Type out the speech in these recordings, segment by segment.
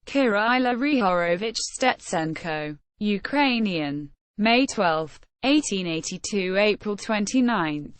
Kyrylo Hryhorovych Stetsenko, Ukrainian, May 12, 1882 – April 29,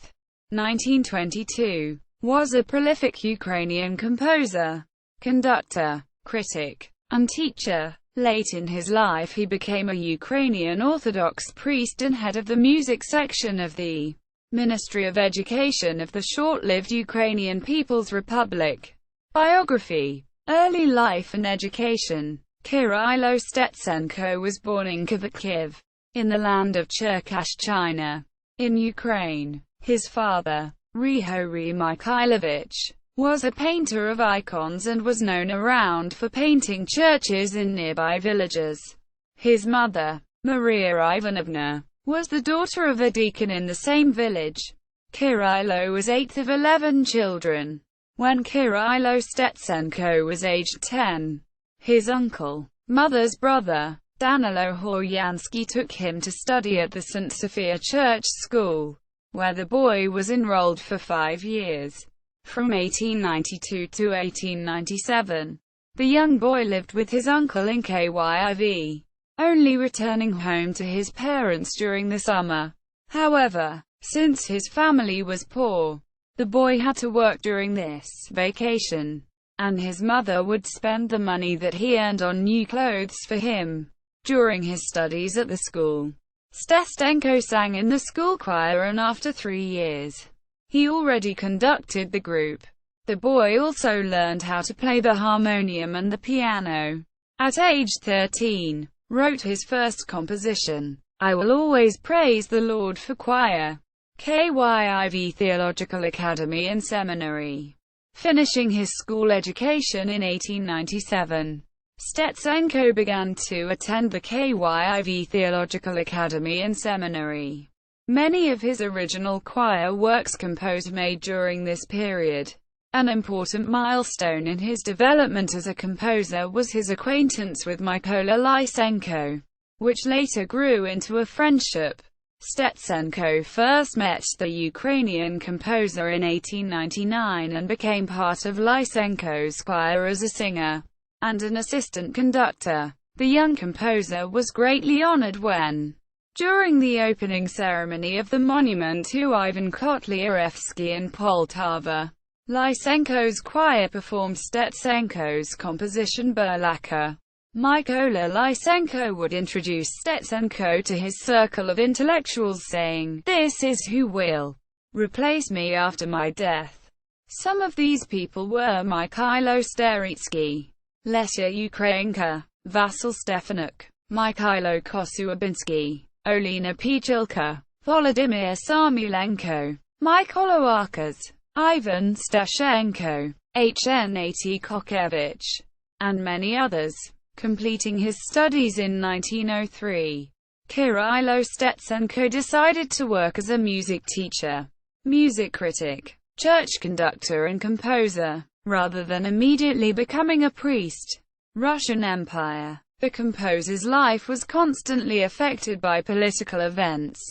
1922, was a prolific Ukrainian composer, conductor, critic, and teacher. Late in his life he became a Ukrainian Orthodox priest and head of the music section of the Ministry of Education of the short-lived Ukrainian People's Republic. Biography. Early life and education. Kyrylo Stetsenko was born in Kyiv, in the land of Cherkass, China, in Ukraine. His father, Hryhorovych Mikhailovich, was a painter of icons and was known around for painting churches in nearby villages. His mother, Maria Ivanovna, was the daughter of a deacon in the same village. Kyrylo was eighth of 11 children. When Kyrylo Stetsenko was aged 10, his uncle, mother's brother, Danilo Hryhorovych, took him to study at the St. Sophia Church School, where the boy was enrolled for 5 years. From 1892 to 1897, the young boy lived with his uncle in Kyiv, only returning home to his parents during the summer. However, since his family was poor, the boy had to work during this vacation, and his mother would spend the money that he earned on new clothes for him. During his studies at the school, Stetsenko sang in the school choir, and after 3 years, he already conducted the group. The boy also learned how to play the harmonium and the piano. At age 13, wrote his first composition, "I Will Always Praise the Lord," for choir. Kyiv Theological Academy and Seminary. Finishing his school education in 1897, Stetsenko began to attend the Kyiv Theological Academy and Seminary. Many of his original choir works composed made during this period. An important milestone in his development as a composer was his acquaintance with Kyrylo Lysenko, which later grew into a friendship. Stetsenko first met the Ukrainian composer in 1899 and became part of Lysenko's choir as a singer and an assistant conductor. The young composer was greatly honored when, during the opening ceremony of the monument to Ivan Kotlyaevsky in Poltava, Lysenko's choir performed Stetsenko's composition Burlaka. Kyrylo Lysenko would introduce Stetsenko to his circle of intellectuals, saying, "This is who will replace me after my death." Some of these people were Kyrylo Stetsenko, Lesya Ukrainka, Vasil Stefanuk, Mikhailo Kosuabinsky, Olena Pichilka, Volodymyr Samulenko, Mykola Arkas, Ivan Stashenko, Hnat Kokevich, and many others. Completing his studies in 1903, Kyrylo Stetsenko decided to work as a music teacher, music critic, church conductor and composer, rather than immediately becoming a priest. Russian Empire. The composer's life was constantly affected by political events.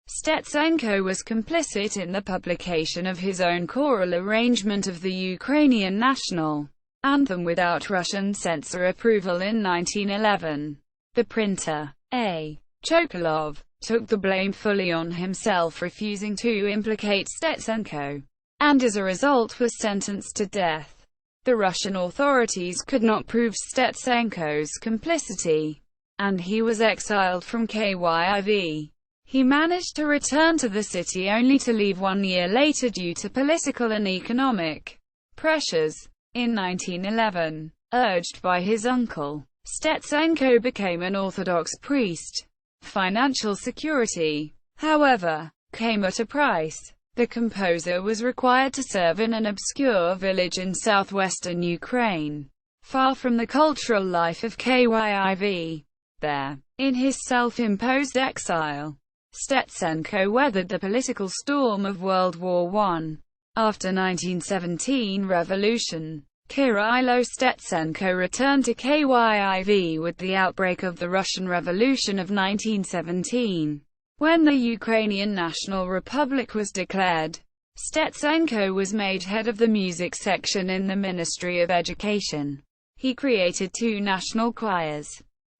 Stetsenko was complicit in the publication of his own choral arrangement of the Ukrainian national anthem without Russian censor approval in 1911. The printer, A. Chokolov, took the blame fully on himself, refusing to implicate Stetsenko, and as a result was sentenced to death. The Russian authorities could not prove Stetsenko's complicity, and he was exiled from Kyiv. He managed to return to the city only to leave 1 year later due to political and economic pressures. In 1911, urged by his uncle, Stetsenko became an Orthodox priest. Financial security, however, came at a price. The composer was required to serve in an obscure village in southwestern Ukraine, far from the cultural life of Kyiv. There, in his self-imposed exile, Stetsenko weathered the political storm of World War I. After 1917 revolution, Kyrylo Stetsenko returned to Kyiv with the outbreak of the Russian Revolution of 1917. When the Ukrainian National Republic was declared, Stetsenko was made head of the music section in the Ministry of Education. He created two national choirs.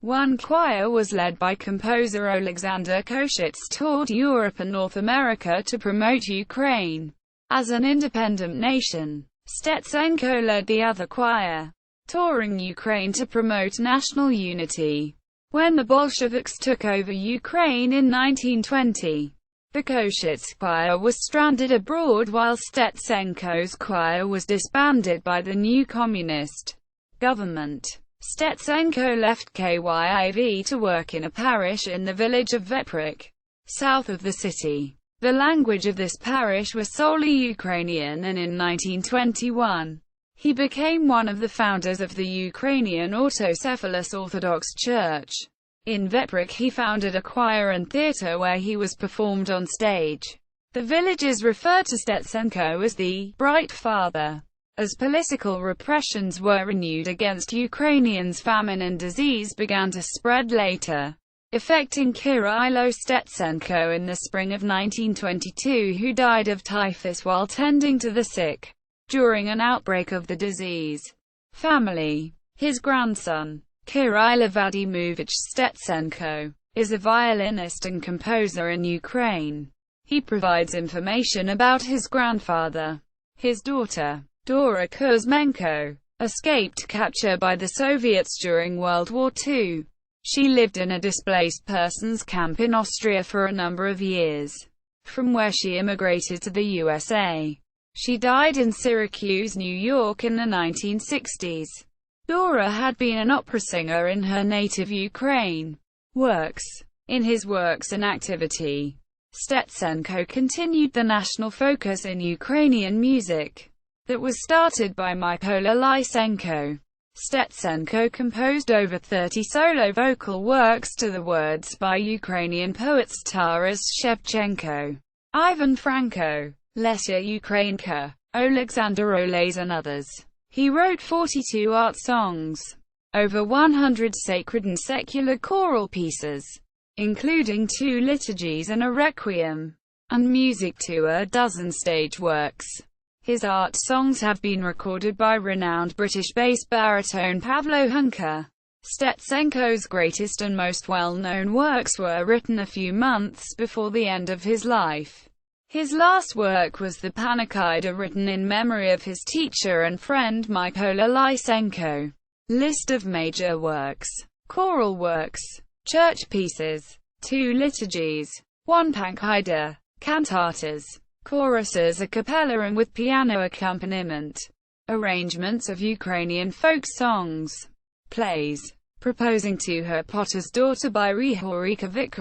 One choir was led by composer Alexander Koshitz, toured Europe and North America to promote Ukraine as an independent nation. Stetsenko led the other choir, touring Ukraine to promote national unity. When the Bolsheviks took over Ukraine in 1920, the Koshitz choir was stranded abroad while Stetsenko's choir was disbanded by the new communist government. Stetsenko left Kyiv to work in a parish in the village of Veprich, south of the city. The language of this parish was solely Ukrainian, and in 1921, he became one of the founders of the Ukrainian Orthodox Church. In Veprich he founded a choir and theatre where he was performed on stage. The villagers referred to Stetsenko as the Bright Father. As political repressions were renewed against Ukrainians, famine and disease began to spread later, affecting Kyrylo Stetsenko in the spring of 1922, who died of typhus while tending to the sick during an outbreak of the disease. Family. His grandson, Kyrylo Vladimirovich Stetsenko, is a violinist and composer in Ukraine. He provides information about his grandfather. His daughter, Dora Kuzmenko, escaped capture by the Soviets during World War II. She lived in a displaced persons camp in Austria for a number of years, from where she immigrated to the USA. She died in Syracuse, New York in the 1960s. Dora had been an opera singer in her native Ukraine. In his works and activity, Stetsenko continued the national focus in Ukrainian music that was started by Mykola Lysenko. Stetsenko composed over 30 solo vocal works to the words by Ukrainian poets Taras Shevchenko, Ivan Franko, Lesya Ukrainka, Alexander Olez and others. He wrote 42 art songs, over 100 sacred and secular choral pieces, including 2 liturgies and a requiem, and music to a dozen stage works. His art songs have been recorded by renowned British bass baritone Pavlo Hunker. Stetsenko's greatest and most well-known works were written a few months before the end of his life. His last work was the Panachida, written in memory of his teacher and friend Mykola Lysenko. List of major works: choral works, church pieces, 2 liturgies, 1 Panachida, cantatas, choruses a cappella and with piano accompaniment, arrangements of Ukrainian folk songs, plays, Proposing to Her Potter's Daughter by Hryhorovych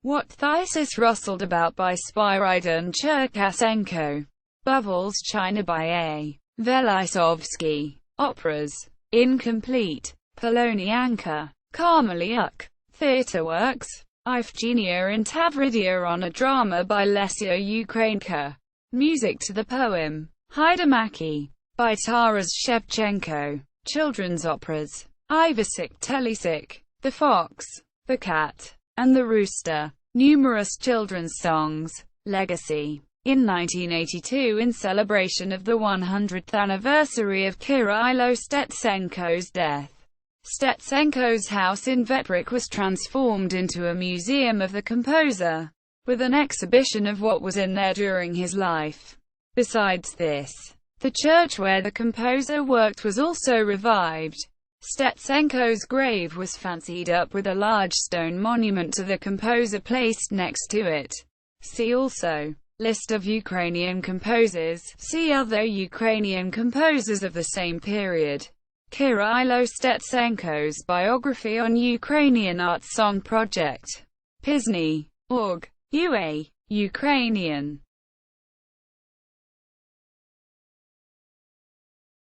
What Thesis Rustled About by Spyridon Cherkasenko, Bubbles China by A. Velisovsky, Operas, Incomplete, Polonianka, Karmeliuk, Theatre Works, Ifgenia and Tavridia on a Drama by Lesya Ukrainka, Music to the Poem, Haidamaki, by Taras Shevchenko, Children's Operas, Ivasik Telisik, The Fox, The Cat, and the Rooster, numerous children's songs, Legacy. In 1982, in celebration of the 100th anniversary of Kyrylo Stetsenko's death, Stetsenko's house in Veprich was transformed into a museum of the composer, with an exhibition of what was in there during his life. Besides this, the church where the composer worked was also revived. Stetsenko's grave was fancied up with a large stone monument to the composer placed next to it. See also List of Ukrainian composers. See Other Ukrainian composers of the same period. Kyrylo Stetsenko's biography on Ukrainian Art Song Project. Pisny.org. UA. Ukrainian.